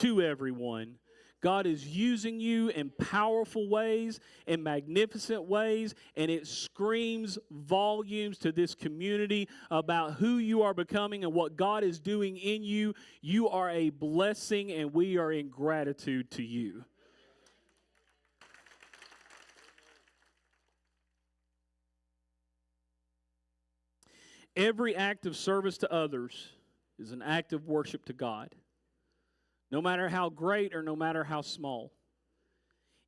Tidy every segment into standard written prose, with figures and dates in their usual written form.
to everyone. God is using you in powerful ways, in magnificent ways, and it screams volumes to this community about who you are becoming and what God is doing in you. You are a blessing, and we are in gratitude to you. Every act of service to others is an act of worship to God, no matter how great or no matter how small.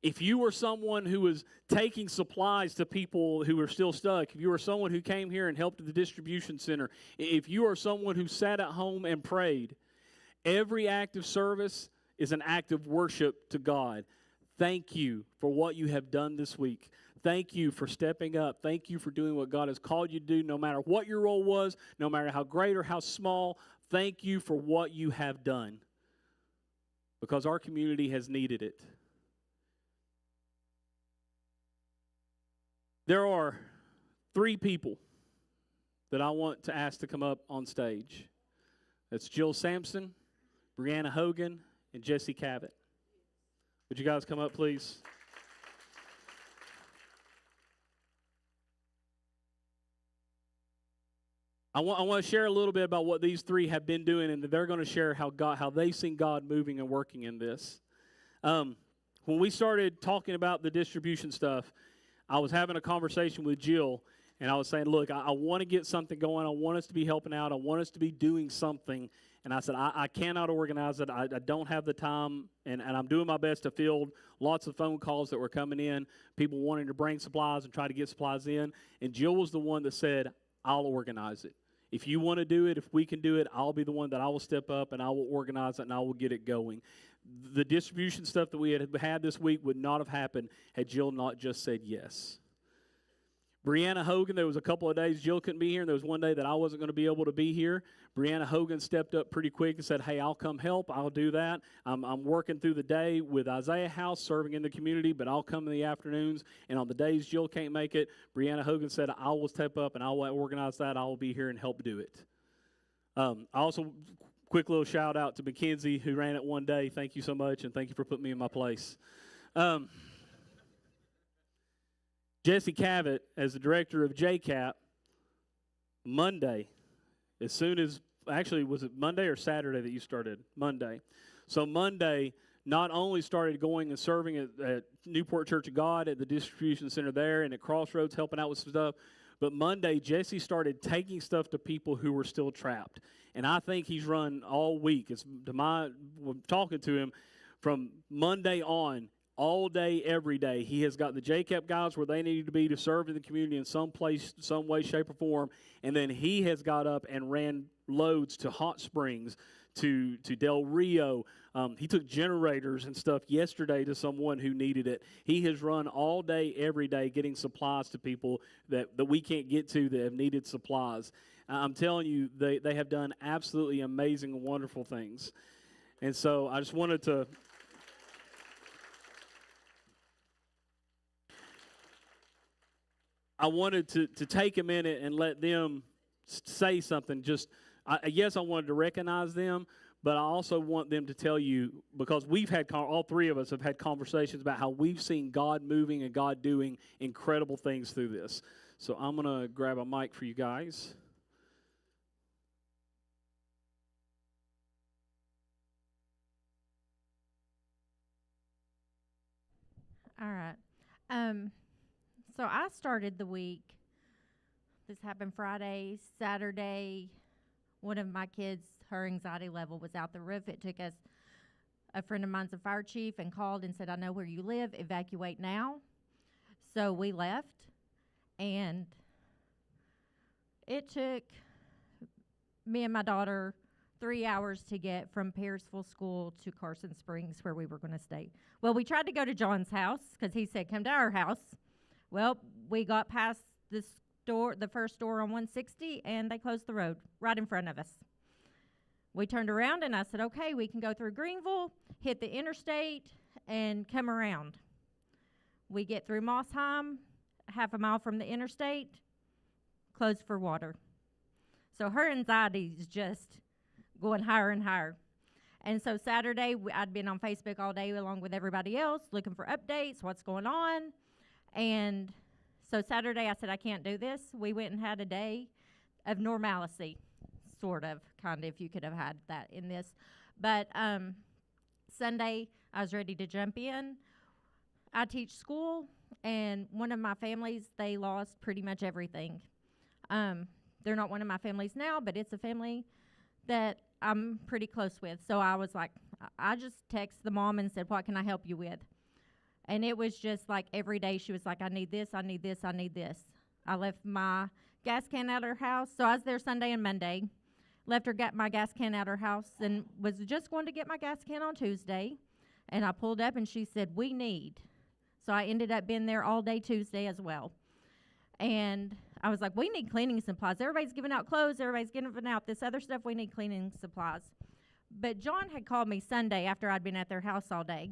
If you were someone who was taking supplies to people who are still stuck, if you were someone who came here and helped at the distribution center, if you are someone who sat at home and prayed, every act of service is an act of worship to God. Thank you for what you have done this week. Thank you for stepping up. Thank you for doing what God has called you to do, no matter what your role was, no matter how great or how small. Thank you for what you have done, because our community has needed it. There are 3 people that I want to ask to come up on stage. That's Jill Sampson, Brianna Hogan, and Jesse Cavett. Would you guys come up, please? I want to share a little bit about what these 3 have been doing, and they're going to share how they've seen God moving and working in this. When we started talking about the distribution stuff, I was having a conversation with Jill, and I was saying, look, I want to get something going. I want us to be helping out. I want us to be doing something. And I said, I cannot organize it. I don't have the time, and I'm doing my best to field lots of phone calls that were coming in, people wanting to bring supplies and try to get supplies in. And Jill was the one that said, I'll organize it. If you want to do it, if we can do it, I'll be the one that I will step up and I will organize it and I will get it going. The distribution stuff that we had this week would not have happened had Jill not just said yes. Brianna Hogan, there was a couple of days Jill couldn't be here, and there was one day that I wasn't going to be able to be here. Brianna Hogan stepped up pretty quick and said, hey, I'll come help. I'll do that. I'm working through the day with Isaiah House, serving in the community, but I'll come in the afternoons. And on the days Jill can't make it, Brianna Hogan said, I will step up and I will organize that. I will be here and help do it. I also, quick little shout out to Mackenzie, who ran it one day. Thank you so much, and thank you for putting me in my place. Jesse Cavett, as the director of JCAP, Monday, as soon as, actually, was it Monday or Saturday that you started? Monday. So Monday, not only started going and serving at Newport Church of God at the distribution center there and at Crossroads helping out with some stuff, but Monday, Jesse started taking stuff to people who were still trapped. And I think he's run all week. It's talking to him from Monday on, all day, every day. He has got the JCAP guys where they needed to be to serve in the community in some place, some way, shape, or form. And then he has got up and ran loads to Hot Springs, to Del Rio. He took generators and stuff yesterday to someone who needed it. He has run all day, every day, getting supplies to people that we can't get to that have needed supplies. I'm telling you, they have done absolutely amazing and wonderful things. And so I just wanted to... I wanted to take a minute and let them say something. Yes, I wanted to recognize them, but I also want them to tell you, because we've had, all 3 of us have had conversations about how we've seen God moving and God doing incredible things through this. So I'm going to grab a mic for you guys. All right. So I started the week. This happened Friday, Saturday. One of my kids, her anxiety level was out the roof. It took us, a friend of mine's a fire chief, and called and said, I know where you live, evacuate now. So we left, and it took me and my daughter 3 hours to get from Parisville School to Carson Springs, where we were going to stay. Well, we tried to go to John's house because he said, come to our house. Well, we got past the first store on 160, and they closed the road right in front of us. We turned around, and I said, okay, we can go through Greenville, hit the interstate, and come around. We get through Mossheim, half a mile from the interstate, closed for water. So her anxiety is just going higher and higher. And so Saturday, I'd been on Facebook all day along with everybody else, looking for updates, what's going on. And so Saturday, I said, I can't do this. We went and had a day of normalcy, sort of, kind of, if you could have had that in this. But Sunday, I was ready to jump in. I teach school, and one of my families, they lost pretty much everything. They're not one of my families now, but it's a family that I'm pretty close with. So I was like, I just texted the mom and said, what can I help you with? And it was just like every day she was like, I need this, I need this, I need this. I left my gas can at her house. So I was there Sunday and Monday. Left her my gas can at her house and was just going to get my gas can on Tuesday. And I pulled up and she said, we need. So I ended up being there all day Tuesday as well. And I was like, we need cleaning supplies. Everybody's giving out clothes. Everybody's giving out this other stuff. We need cleaning supplies. But John had called me Sunday after I'd been at their house all day.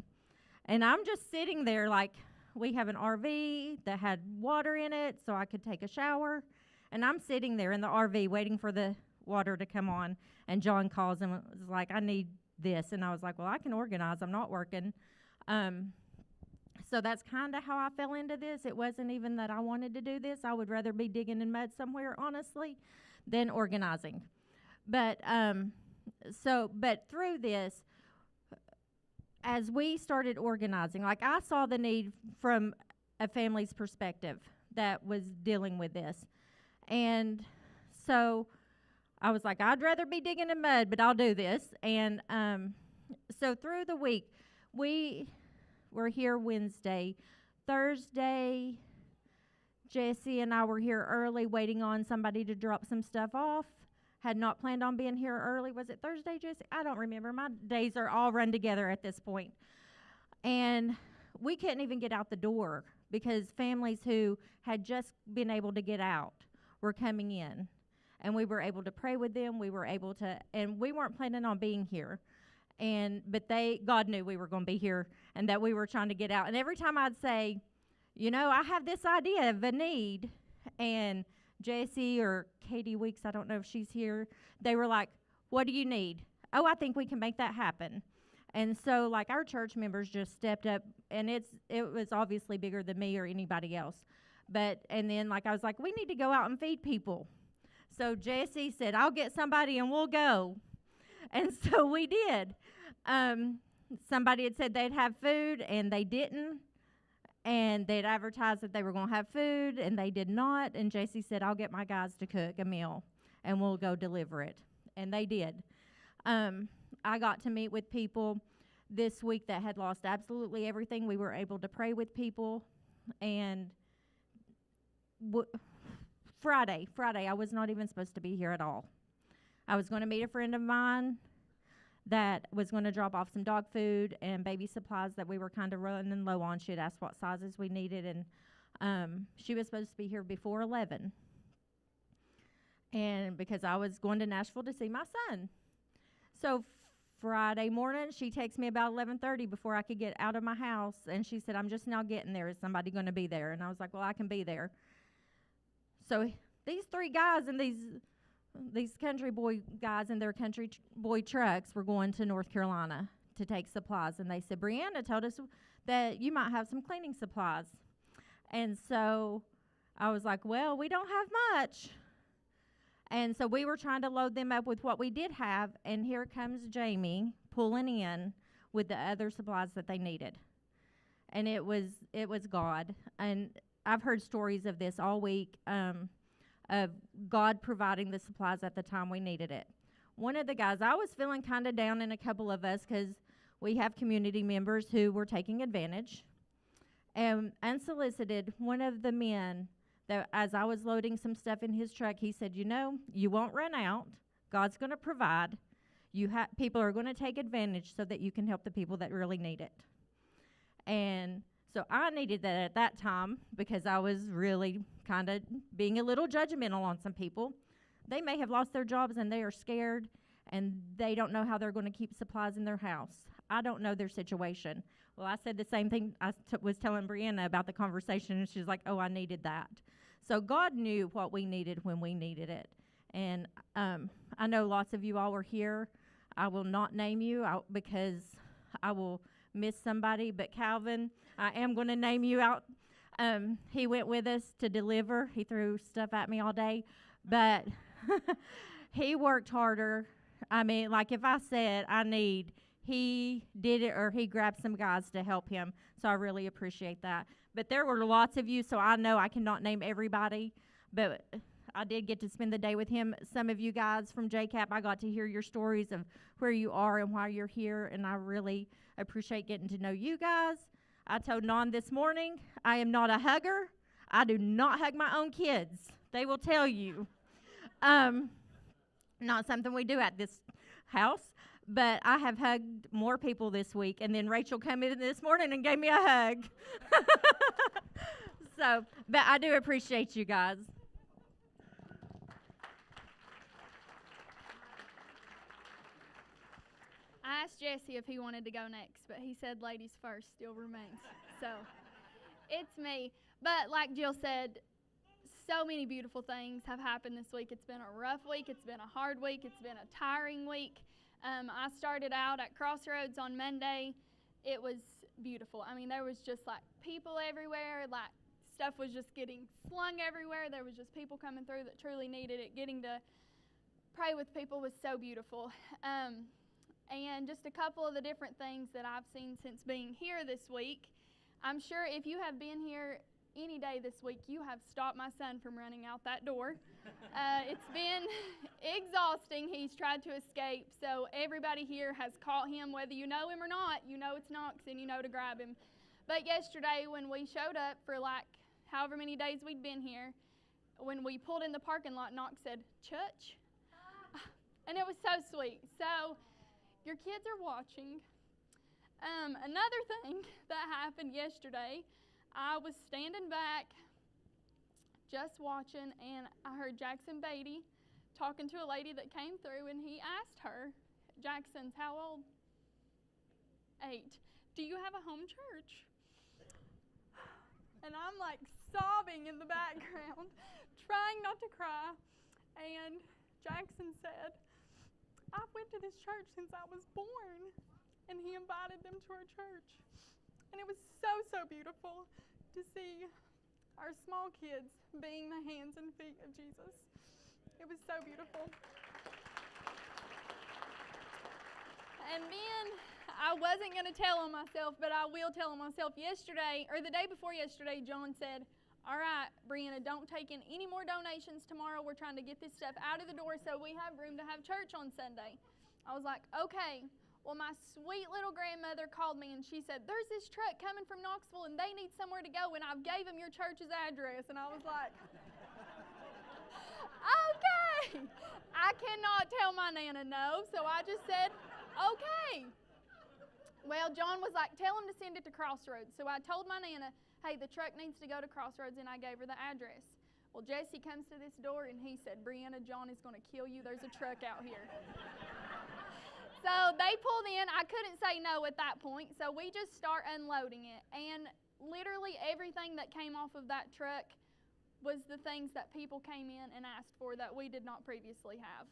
And I'm just sitting there like, we have an RV that had water in it so I could take a shower. And I'm sitting there in the RV waiting for the water to come on. And John calls and was like, I need this. And I was like, well, I can organize. I'm not working. So that's kind of how I fell into this. It wasn't even that I wanted to do this. I would rather be digging in mud somewhere, honestly, than organizing. But through this, as we started organizing, like I saw the need from a family's perspective that was dealing with this. And so I was like, I'd rather be digging in mud, but I'll do this. And so through the week, we were here Wednesday. Thursday, Jesse and I were here early waiting on somebody to drop some stuff off. Had not planned on being here early. Was it Thursday, Jesse? I don't remember. My days are all run together at this point. And we couldn't even get out the door because families who had just been able to get out were coming in. And we were able to pray with them. We were able to, and we weren't planning on being here. But God knew we were going to be here and that we were trying to get out. And every time I'd say, I have this idea of a need, and Jesse or Katie Weeks, I don't know if she's here, they were like, what do you need? Oh, I think we can make that happen. And so, like, our church members just stepped up, and it was obviously bigger than me or anybody else. And then, like, I was like, we need to go out and feed people. So Jesse said, I'll get somebody and we'll go. And so we did. Somebody had said they'd have food, and they didn't. And they'd advertised that they were going to have food, and they did not. And Jesse said, I'll get my guys to cook a meal, and we'll go deliver it. And they did. I got to meet with people this week that had lost absolutely everything. We were able to pray with people. And Friday, I was not even supposed to be here at all. I was going to meet a friend of mine that was going to drop off some dog food and baby supplies that we were kind of running low on. She had asked what sizes we needed, and she was supposed to be here before 11. And because I was going to Nashville to see my son. So Friday morning, she texted me about 11:30 before I could get out of my house, and she said, I'm just now getting there. Is somebody going to be there? And I was like, well, I can be there. So these three guys and these country boy guys in their country boy trucks were going to North Carolina to take supplies. And they said, Brianna told us that you might have some cleaning supplies. And so I was like, well, we don't have much. And so we were trying to load them up with what we did have. And here comes Jamie pulling in with the other supplies that they needed. And it was God. And I've heard stories of this all week, of God providing the supplies at the time we needed it. One of the guys, I was feeling kind of down in a couple of us because we have community members who were taking advantage. And unsolicited, one of the men, that as I was loading some stuff in his truck, he said, you won't run out. God's going to provide. People are going to take advantage so that you can help the people that really need it. And so I needed that at that time because I was really kind of being a little judgmental on some people. They may have lost their jobs and they are scared and they don't know how they're going to keep supplies in their house. I don't know their situation. Well, I said the same thing. I was telling Brianna about the conversation, and she's like, oh, I needed that. So God knew what we needed when we needed it. And I know lots of you all were here. I will not name you because I will miss somebody, but Calvin, I am going to name you out. He went with us to deliver. He threw stuff at me all day, but he worked harder. I mean, like if I said I need, he did it, or he grabbed some guys to help him. So I really appreciate that. But there were lots of you, so I know I cannot name everybody, but I did get to spend the day with him. Some of you guys from JCAP, I got to hear your stories of where you are and why you're here, and I really appreciate getting to know you guys. I told Non this morning, I am not a hugger. I do not hug my own kids. They will tell you. Not something we do at this house, but I have hugged more people this week, and then Rachel came in this morning and gave me a hug. So, but I do appreciate you guys. I asked Jesse if he wanted to go next, but he said ladies first still remains. So it's me. But like Jill said, so many beautiful things have happened this week. It's been a rough week. It's been a hard week. It's been a tiring week. I started out at Crossroads on Monday. It was beautiful. I mean, there was just like people everywhere. Like stuff was just getting slung everywhere. There was just people coming through that truly needed it. Getting to pray with people was so beautiful. And just a couple of the different things that I've seen since being here this week. I'm sure if you have been here any day this week, you have stopped my son from running out that door. It's been exhausting. He's tried to escape, so everybody here has caught him, whether you know him or not. You know it's Knox and you know to grab him. But yesterday when we showed up for like however many days we'd been here, when we pulled in the parking lot, Knox said, "Church?" And it was so sweet. So your kids are watching. Another thing that happened yesterday, I was standing back just watching, and I heard Jackson Beatty talking to a lady that came through, and he asked her, Jackson's how old? 8. "Do you have a home church?" And I'm like sobbing in the background, trying not to cry. And Jackson said, "I've went to this church since I was born." And he invited them to our church. And it was so, so beautiful to see our small kids being the hands and feet of Jesus. It was so beautiful. And then I wasn't going to tell on myself, but I will tell on myself. Yesterday, or the day before yesterday, John said, "All right, Brianna, don't take in any more donations tomorrow. We're trying to get this stuff out of the door so we have room to have church on Sunday." I was like, okay. Well, my sweet little grandmother called me and she said, "There's this truck coming from Knoxville and they need somewhere to go, and I've gave them your church's address." And I was like, okay. I cannot tell my Nana no, so I just said, okay. Well, John was like, "Tell him to send it to Crossroads." So I told my Nana, "Hey, the truck needs to go to Crossroads," and I gave her the address. Well, Jesse comes to this door and he said, "Brianna, John is going to kill you. There's a truck out here." So they pulled in. I couldn't say no at that point, so we just start unloading it. And literally everything that came off of that truck was the things that people came in and asked for that we did not previously have.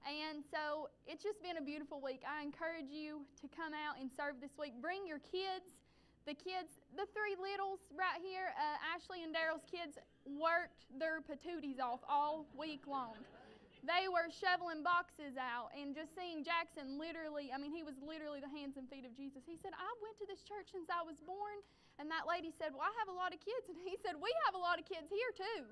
And so it's just been a beautiful week. I encourage you to come out and serve this week. Bring your kids. The 3 littles right here, Ashley and Daryl's kids worked their patooties off all week long. They were shoveling boxes out, and just seeing Jackson literally, I mean, he was literally the hands and feet of Jesus. He said, "I went to this church since I was born." And that lady said, "Well, I have a lot of kids." And he said, "We have a lot of kids here too."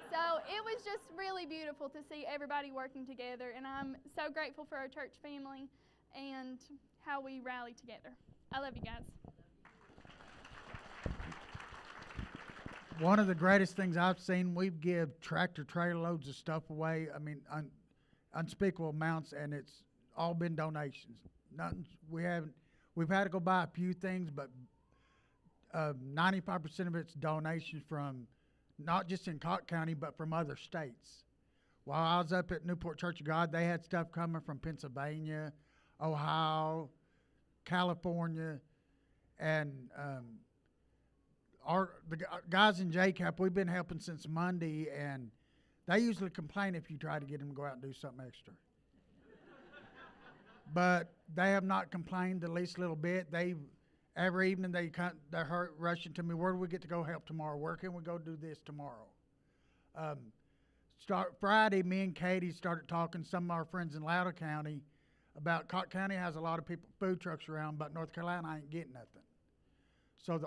So it was just really beautiful to see everybody working together, and I'm so grateful for our church family and how we rally together. I love you guys. One of the greatest things I've seen, we give tractor trailer loads of stuff away. I mean, unspeakable amounts, and it's all been donations. Nothing. We've had to go buy a few things, but 95% of it's donations from not just in Cotton County, but from other states. While I was up at Newport Church of God, they had stuff coming from Pennsylvania, Ohio, California, and the guys in JCAP, we've been helping since Monday, and they usually complain if you try to get them to go out and do something extra. but they have not complained the least little bit. Every evening they're rushing to me. Where do we get to go help tomorrow? Where can we go do this tomorrow? Friday, me and Katie started talking. Some of our friends in Loudoun County about Cotton County has a lot of food trucks around, but North Carolina ain't getting nothing. So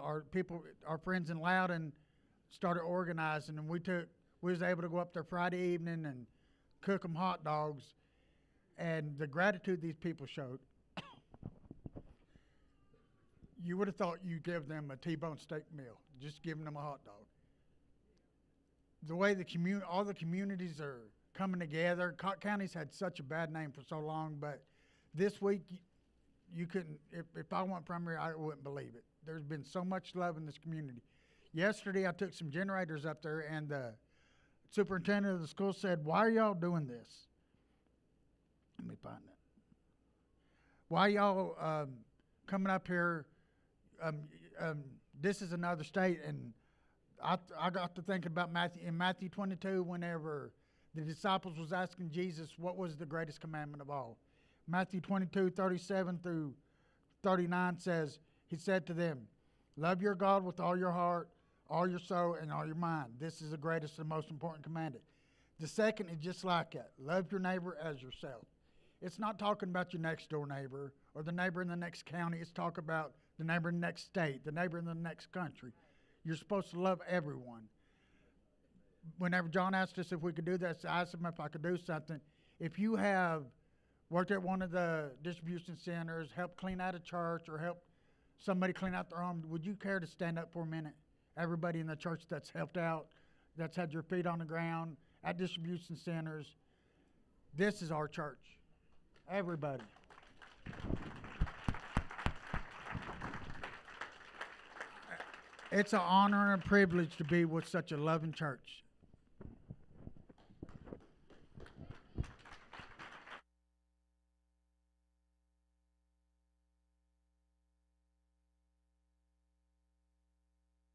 our friends in Loudoun started organizing, and we was able to go up there Friday evening and cook them hot dogs, and the gratitude these people showed. You would have thought you give them a T-bone steak meal, just giving them a hot dog. The way all the communities are coming together. Cotton County's had such a bad name for so long, but this week you couldn't. If I went primary, I wouldn't believe it. There's been so much love in this community. Yesterday, I took some generators up there, and the superintendent of the school said, "Why are y'all doing this?" Let me find it. Why y'all coming up here? This is another state, and I got to thinking about Matthew 22, whenever the disciples was asking Jesus what was the greatest commandment of all. Matthew 22:37 through 39 says, he said to them, "Love your God with all your heart, all your soul, and all your mind. This is the greatest and most important commandment. The second is just like it. Love your neighbor as yourself." It's not talking about your next door neighbor or the neighbor in the next county. It's talking about the neighbor in the next state, the neighbor in the next country. You're supposed to love everyone. Whenever John asked us if we could do this, I asked him if I could do something. If you have worked at one of the distribution centers, helped clean out a church, or helped somebody clean out their home, would you care to stand up for a minute? Everybody in the church that's helped out, that's had your feet on the ground at distribution centers. This is our church. Everybody. It's an honor and a privilege to be with such a loving church.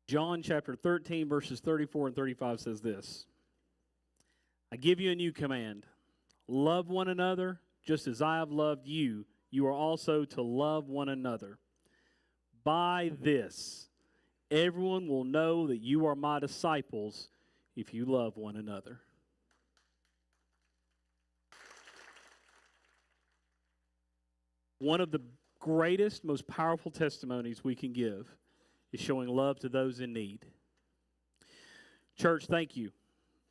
John chapter 13, verses 34 and 35 says this: "I give you a new command. Love one another just as I have loved you. You are also to love one another. By this, everyone will know that you are my disciples if you love one another." One of the greatest, most powerful testimonies we can give is showing love to those in need. Church, thank you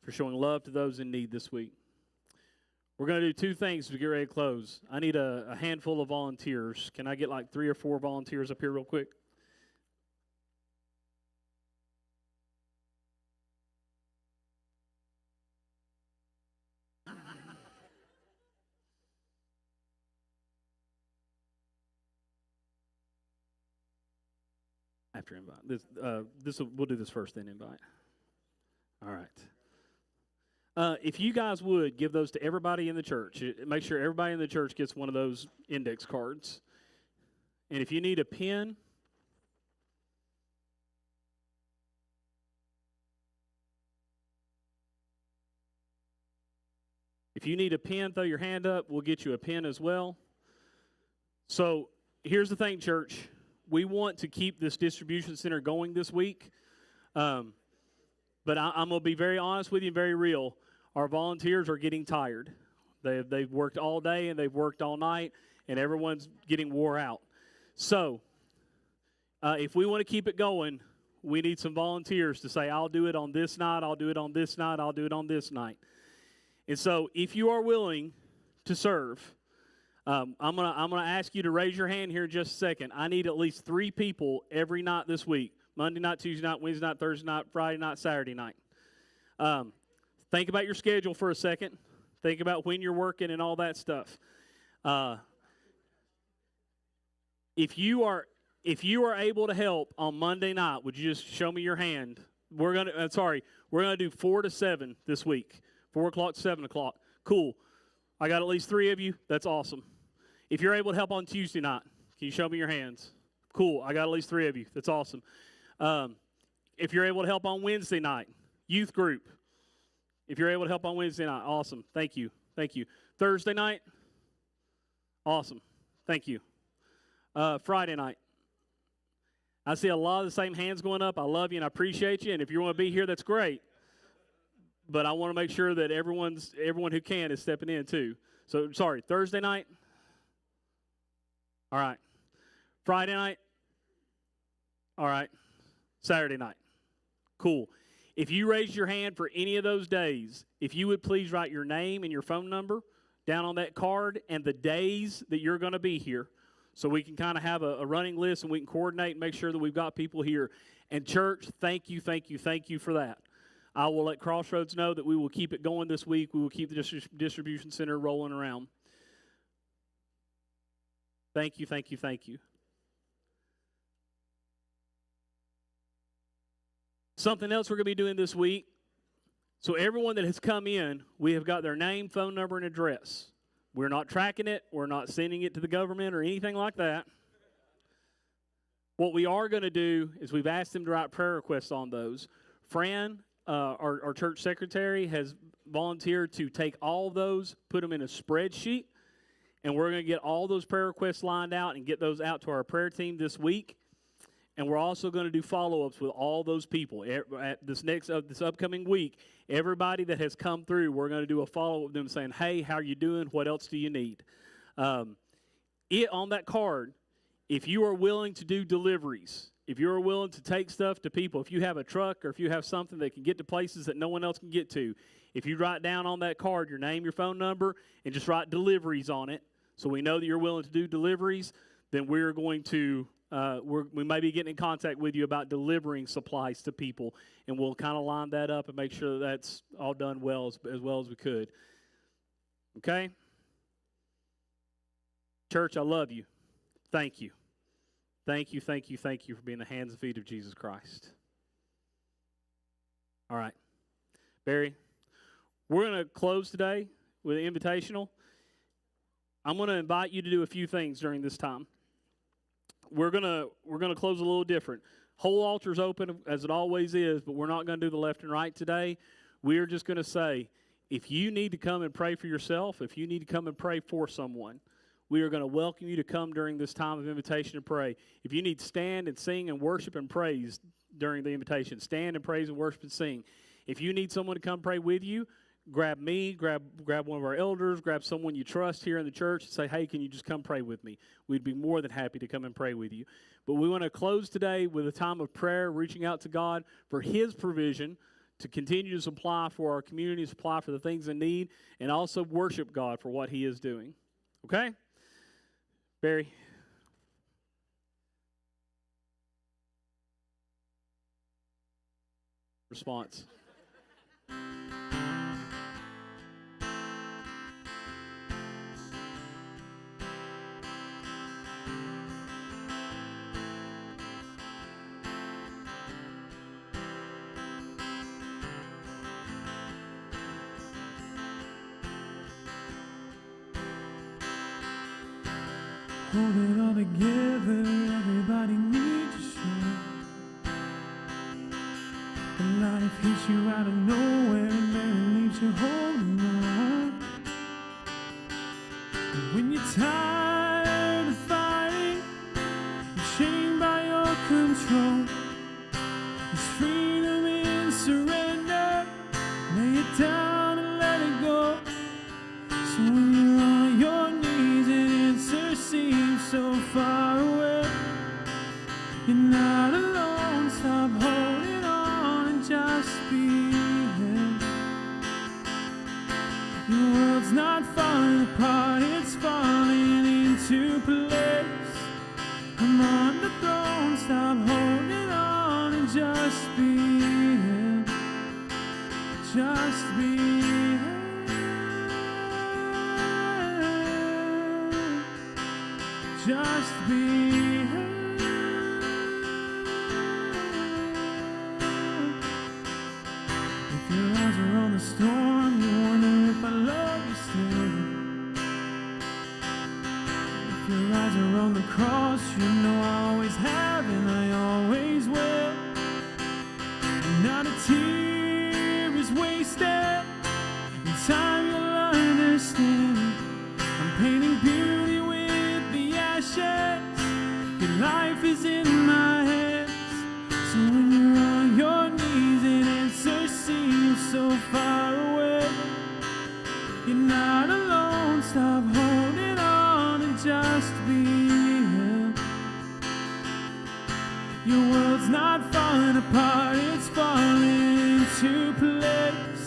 for showing love to those in need this week. We're going to do two things as we get ready to close. I need a handful of volunteers. Can I get like 3 or 4 volunteers up here real quick? After invite. We'll do this first, then invite. All right. If you guys would give those to everybody in the church, make sure everybody in the church gets one of those index cards. And if you need a pen, throw your hand up. We'll get you a pen as well. So here's the thing, church. We want to keep this distribution center going this week. But I'm going to be very honest with you and very real. Our volunteers are getting tired. They've worked all day and they've worked all night, and everyone's getting wore out. So if we want to keep it going, we need some volunteers to say, "I'll do it on this night, I'll do it on this night, I'll do it on this night." And so if you are willing to serve, I'm gonna ask you to raise your hand here in just a second. I need at least 3 people every night this week: Monday night, Tuesday night, Wednesday night, Thursday night, Friday night, Saturday night. Think about your schedule for a second. Think about when you're working and all that stuff. If you are able to help on Monday night, would you just show me your hand? We're gonna do 4 to 7 this week. 4 o'clock to 7 o'clock. Cool. I got at least 3 of you. That's awesome. If you're able to help on Tuesday night, can you show me your hands? Cool. I got at least 3 of you. That's awesome. If you're able to help on Wednesday night, youth group. If you're able to help on Wednesday night, awesome. Thank you. Thursday night, awesome. Thank you. Friday night. I see a lot of the same hands going up. I love you and I appreciate you. And if you want to be here, that's great. But I want to make sure that everyone who can is stepping in too. So, sorry, Thursday night? All right. Friday night? All right. Saturday night. Cool. If you raise your hand for any of those days, if you would please write your name and your phone number down on that card and the days that you're going to be here so we can kind of have a running list and we can coordinate and make sure that we've got people here. And church, thank you for that. I will let Crossroads know that we will keep it going this week. We will keep the distribution center rolling around. Thank you. Something else we're going to be doing this week. So everyone that has come in, we have got their name, phone number, and address. We're not tracking it. We're not sending it to the government or anything like that. What we are going to do is we've asked them to write prayer requests on those. Fran, our church secretary, has volunteered to take all of those, put them in a spreadsheet, and we're going to get all those prayer requests lined out and get those out to our prayer team this week. And we're also going to do follow-ups with all those people. At this upcoming week, everybody that has come through, we're going to do a follow-up with them saying, hey, how are you doing? What else do you need? On that card, if you are willing to do deliveries, if you are willing to take stuff to people, if you have a truck or if you have something that can get to places that no one else can get to, if you write down on that card your name, your phone number, and just write deliveries on it, so we know that you're willing to do deliveries, then we're going to we may be getting in contact with you about delivering supplies to people, and we'll kind of line that up and make sure that that's all done as well as we could. Okay? Church, I love you. Thank you. Thank you for being the hands and feet of Jesus Christ. All right. Barry, we're going to close today with an invitational. I'm going to invite you to do a few things during this time. We're gonna close a little different. Whole altar's open as it always is, but we're not going to do the left and right today. We are just going to say, if you need to come and pray for yourself, if you need to come and pray for someone, we are going to welcome you to come during this time of invitation and pray. If you need to stand and sing and worship and praise during the invitation, stand and praise and worship and sing. If you need someone to come pray with you, grab me, grab one of our elders, grab someone you trust here in the church and say, hey, can you just come pray with me? We'd be more than happy to come and pray with you. But we want to close today with a time of prayer, reaching out to God for His provision to continue to supply for our community, supply for the things in need, and also worship God for what He is doing. Okay? Barry? Response. Hold it all together, everybody needs a share. And life hits you out of nowhere and barely leaves you holding on. And when you're tired of fighting, you're shamed by your control. There's freedom in surrender, lay it down and let it go. So when you're on your knees and answer seems so far away, you're not alone, stop holding on and just be there. Your world's not falling apart, it's falling into place. I'm on the throne, stop holding on and just be there. Just be there. Just be here. If your eyes are on the storm, you wonder if I love you still. If your eyes are on the cross, you know I always have and I always will. And not a tear is wasted. In time you'll understand. I'm painting beauty with the Your world's not falling apart, it's falling into place.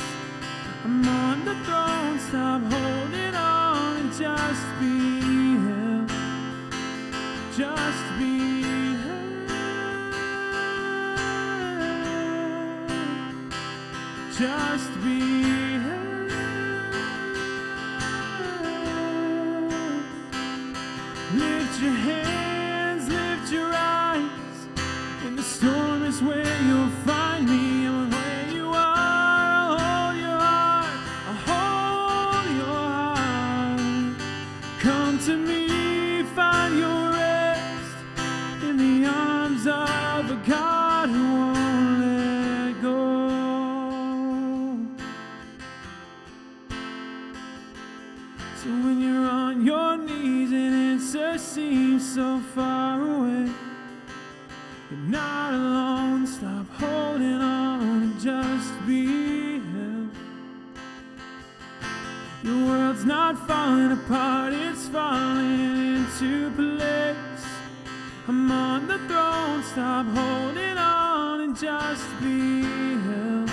I'm on the throne, stop holding on and just be held. Just be held. Just be held. Lift your hands, lift your eyes. In the storm is where you'll find me. I'm where you are. I'll hold your heart. I'll hold your heart. Come to me, find your rest in the arms of a God who won't let go. So when you're on your knees and answer seems so far away, you're not alone, stop holding on and just be held. Your world's not falling apart, it's falling into place. I'm on the throne, stop holding on and just be held.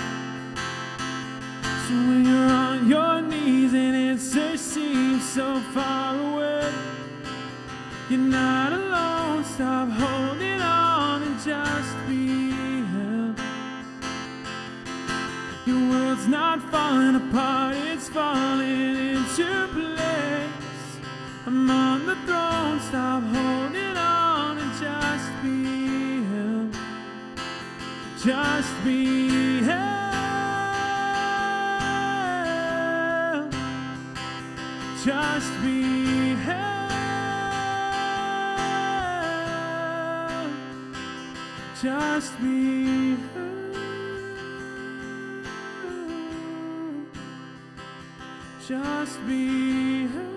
So when you're on your knees and answer seems so far away, you're not alone, stop holding on and just be held. Your world's not falling apart, it's falling into place. I'm on the throne, stop holding on and just be held. Just be held. Just be held. Just be held. Just be held.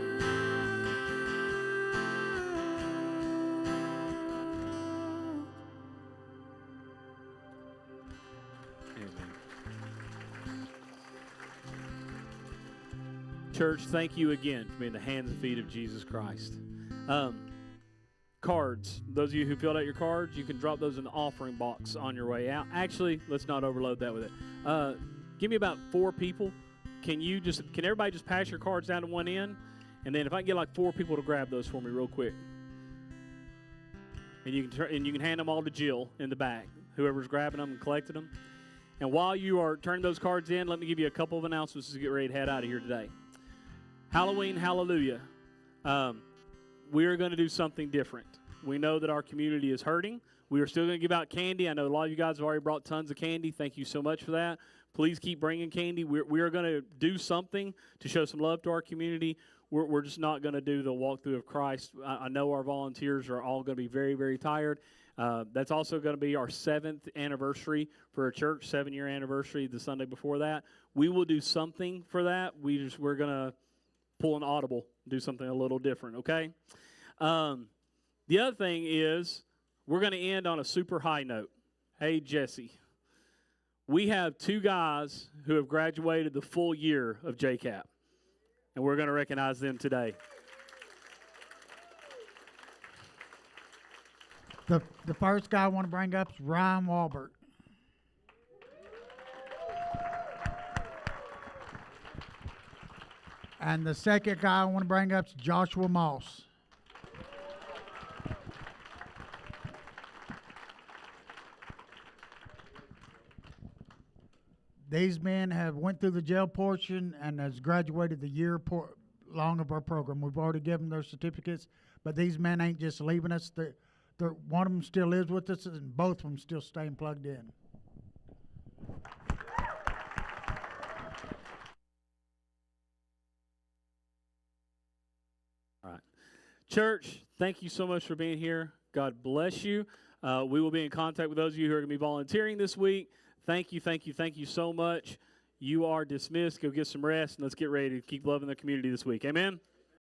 Church, thank you again for being the hands and feet of Jesus Christ. Cards. Those of you who filled out your cards, you can drop those in the offering box on your way out. Actually, let's not overload that with it. Give me about 4 people. Can everybody just pass your cards down to one end? And then if I can get like 4 people to grab those for me real quick. And you can hand them all to Jill in the back, whoever's grabbing them and collecting them. And while you are turning those cards in, let me give you a couple of announcements to get ready to head out of here today. Halloween, hallelujah. We are going to do something different. We know that our community is hurting. We are still going to give out candy. I know a lot of you guys have already brought tons of candy. Thank you so much for that. Please keep bringing candy. We are going to do something to show some love to our community. We're just not going to do the walkthrough of Christ. I know our volunteers are all going to be very, very tired. That's also going to be our 7th anniversary for a church, 7-year anniversary the Sunday before that. We will do something for that. We're going to pull an audible, do something a little different, okay? The other thing is we're going to end on a super high note. Hey, Jesse, we have 2 guys who have graduated the full year of JCAP, and we're going to recognize them today. The first guy I want to bring up is Ryan Walbert. And the second guy I want to bring up is Joshua Moss. These men have went through the jail portion and has graduated the year long of our program. We've already given them their certificates, but these men ain't just leaving us. One of them still lives with us, and both of them still staying plugged in. All right. Church, thank you so much for being here. God bless you. We will be in contact with those of you who are going to be volunteering this week. Thank you so much. You are dismissed. Go get some rest, and let's get ready to keep loving the community this week. Amen?